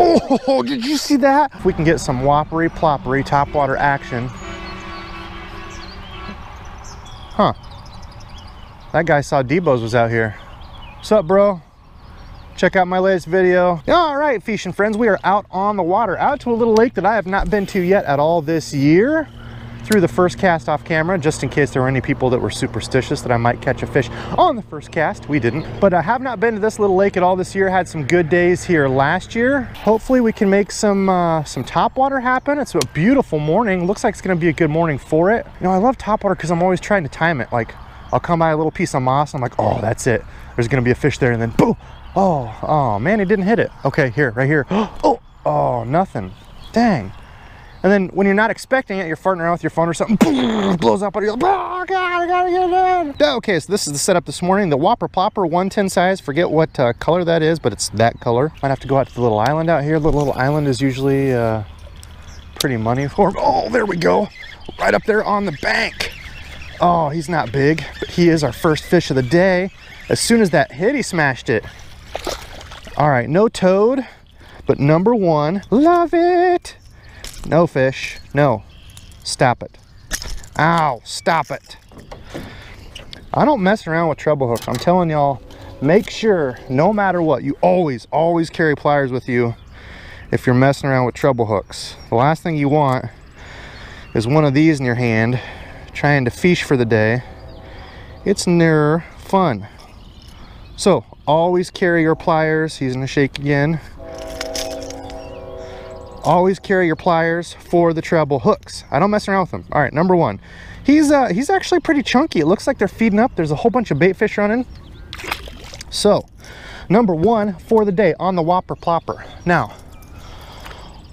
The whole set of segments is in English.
Oh, did you see that? If we can get some whoppery ploppery topwater action. Huh. That guy saw DEBO'S was out here. What's up, bro? Check out my latest video. All right, fishing friends, we are out on the water, out to a little lake that I have not been to yet at all this year. Threw the first cast off camera just in case there were any people that were superstitious that I might catch a fish on the first cast. We didn't, but I have not been to this little lake at all this year. Had some good days here last year. Hopefully we can make some topwater happen. It's a beautiful morning. Looks like it's gonna be a good morning for it. You know, I love topwater because I'm always trying to time it. Like, I'll come by a little piece of moss, I'm like, oh, that's it. There's gonna be a fish there, and then boom. Oh man, he didn't hit it. Okay, here, right here. Oh, nothing. Dang. And then when you're not expecting it, you're farting around with your phone or something, blows up, and you're like, oh God, I gotta get it in. Okay, so this is the setup this morning. The Whopper Plopper 110 size. Forget what color that is, but it's that color. Might have to go out to the little island out here. The little island is usually pretty money for him. Oh, there we go. Right up there on the bank. Oh, he's not big, but he is our first fish of the day. As soon as that hit, he smashed it. All right, no toad, but number one. Love it. No fish. No. Stop it. Ow, stop it. I don't mess around with treble hooks. I'm telling y'all, make sure, no matter what, you always carry pliers with you if you're messing around with treble hooks. The last thing you want is one of these in your hand trying to fish for the day. It's never fun. So always carry your pliers. He's gonna shake again. Always carry your pliers for the treble hooks. I don't mess around with them. All right, number one. He's actually pretty chunky. It looks like they're feeding up. There's a whole bunch of bait fish running. So, number one for the day on the Whopper Plopper. Now,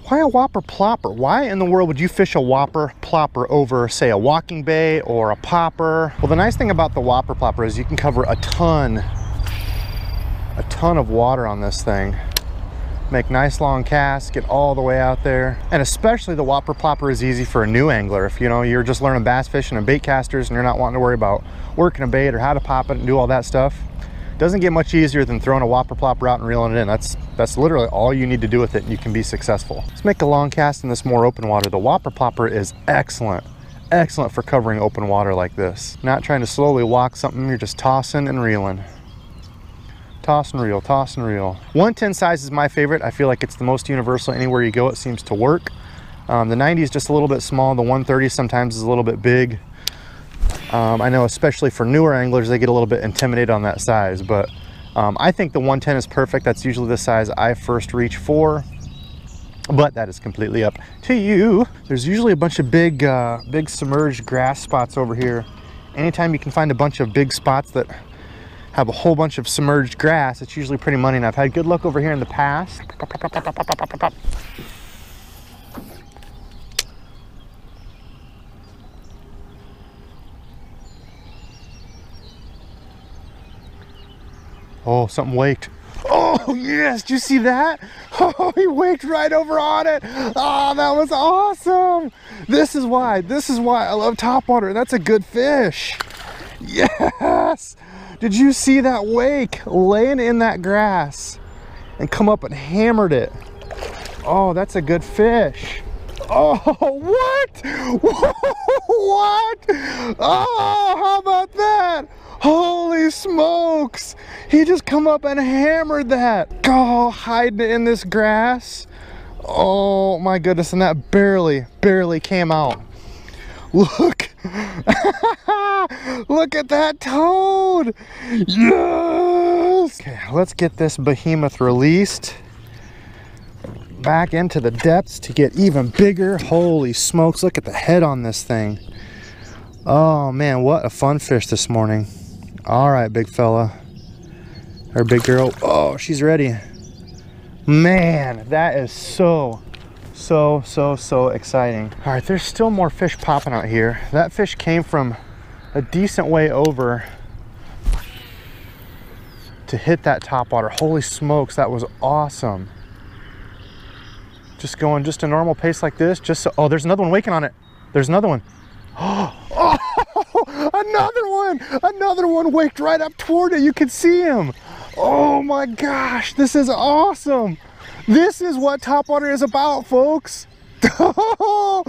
why a Whopper Plopper? Why in the world would you fish a Whopper Plopper over, say, a walking bait or a popper? Well, the nice thing about the Whopper Plopper is you can cover a ton of water on this thing. Make nice long casts, get all the way out there. And especially the Whopper Plopper is easy for a new angler. If you know, you're just learning bass fishing and bait casters and you're not wanting to worry about working a bait or how to pop it and do all that stuff, it doesn't get much easier than throwing a Whopper Plopper out and reeling it in. That's literally all you need to do with it and you can be successful. Let's make a long cast in this more open water. The Whopper Plopper is excellent for covering open water like this. Not trying to slowly walk something, you're just tossing and reeling. Toss and reel, toss and reel. 110 size is my favorite. I feel like it's the most universal. Anywhere you go, it seems to work. The 90 is just a little bit small. The 130 sometimes is a little bit big. I know especially for newer anglers, they get a little bit intimidated on that size, but I think the 110 is perfect. That's usually the size I first reach for, but that is completely up to you. There's usually a bunch of big submerged grass spots over here. Anytime you can find a bunch of big spots that have a whole bunch of submerged grass, it's usually pretty money, and I've had good luck over here in the past. Oh, something waked. Oh yes, did you see that? Oh, he waked right over on it. Oh, that was awesome. This is why I love topwater. That's a good fish. Yes. Did you see that wake laying in that grass and come up and hammered it? Oh, that's a good fish. Oh, what? What? Oh, how about that? Holy smokes. He just come up and hammered that. Oh, hiding it in this grass. Oh my goodness, and that barely came out. Look. Look at that toad. Yes. Okay, let's get this behemoth released back into the depths to get even bigger. Holy smokes, look at the head on this thing. Oh man, what a fun fish this morning. All right, big fella, or big girl. Oh, she's ready. Man, that is so exciting. All right, there's still more fish popping out here. That fish came from a decent way over to hit that topwater. Holy smokes, that was awesome. Just going just a normal pace like this, just so, oh, there's another one waking on it. There's another one. Oh, another one waked right up toward it. You could see him. Oh my gosh, this is awesome. This is what topwater is about, folks. Oh,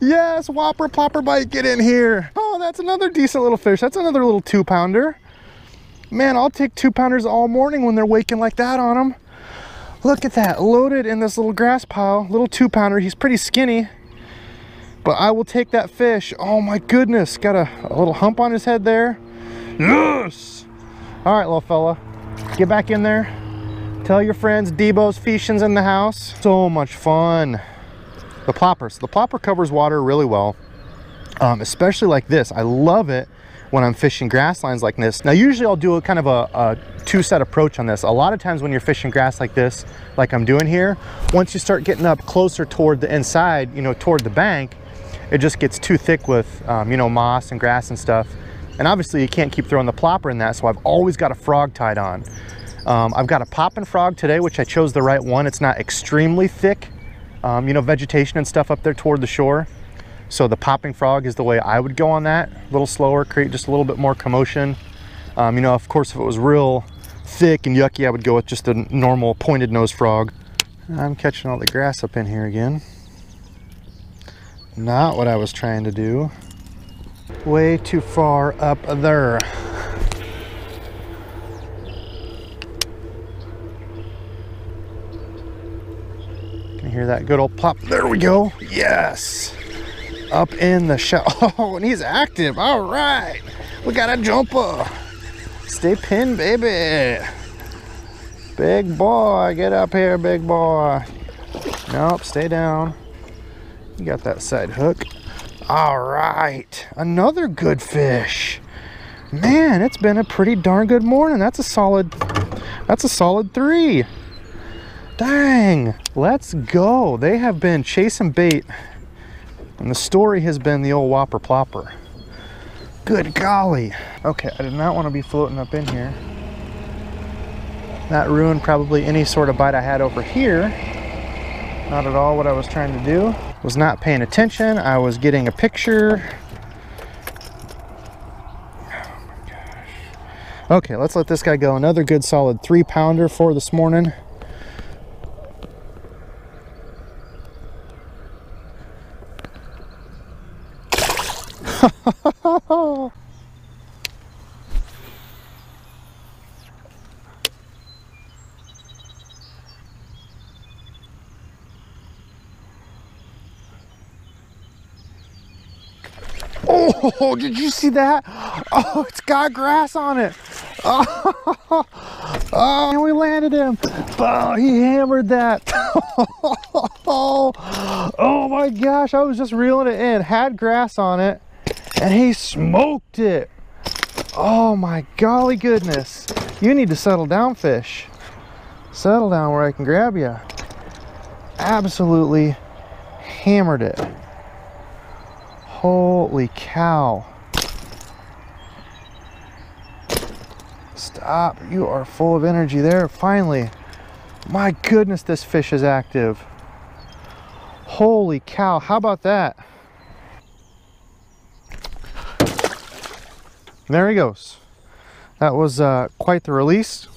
yes, Whopper Plopper bite, get in here. Oh, that's another decent little fish. That's another little 2-pounder. Man, I'll take 2-pounders all morning when they're waking like that on them. Look at that, loaded in this little grass pile. Little 2-pounder, he's pretty skinny, but I will take that fish. Oh my goodness, got a little hump on his head there. Yes! All right, little fella, get back in there. Tell your friends DEBO'S fishing's in the house. So much fun. The ploppers. The plopper covers water really well, especially like this. I love it when I'm fishing grass lines like this. Now, usually I'll do a kind of a two-set approach on this. A lot of times when you're fishing grass like this, like I'm doing here, once you start getting up closer toward the inside, you know, toward the bank, it just gets too thick with, you know, moss and grass and stuff. And obviously you can't keep throwing the plopper in that, so I've always got a frog tied on. I've got a popping frog today, which I chose the right one. It's not extremely thick, you know, vegetation and stuff up there toward the shore. So the popping frog is the way I would go on that. A little slower, create just a little bit more commotion. You know, of course, if it was real thick and yucky, I would go with just a normal pointed nose frog. I'm catching all the grass up in here again. Not what I was trying to do. Way too far up there. Can you hear that good old plop? There we go. Yes. Up in the shell. Oh, and he's active. All right. We got a jumper. Stay pinned, baby. Big boy. Get up here, big boy. Nope, stay down. You got that side hook. All right. Another good fish. Man, it's been a pretty darn good morning. That's a solid 3. Dang. Let's go. They have been chasing bait. And the story has been the old Whopper Plopper. Good golly. Okay, I did not want to be floating up in here. That ruined probably any sort of bite I had over here. Not at all what I was trying to do. Was not paying attention. I was getting a picture. Oh my gosh. Okay, let's let this guy go. Another good solid 3-pounder for this morning. Oh, did you see that? Oh, it's got grass on it. Oh, and we landed him. Oh, he hammered that. Oh my gosh, I was just reeling it in. Had grass on it, and he smoked it. Oh my golly goodness. You need to settle down, fish. Settle down where I can grab you. Absolutely hammered it. Holy cow. Stop. You are full of energy there. Finally. My goodness, this fish is active. Holy cow. How about that? There he goes. That was quite the release.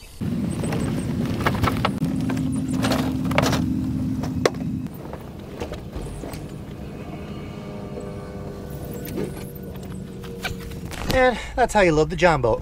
And that's how you load the John boat.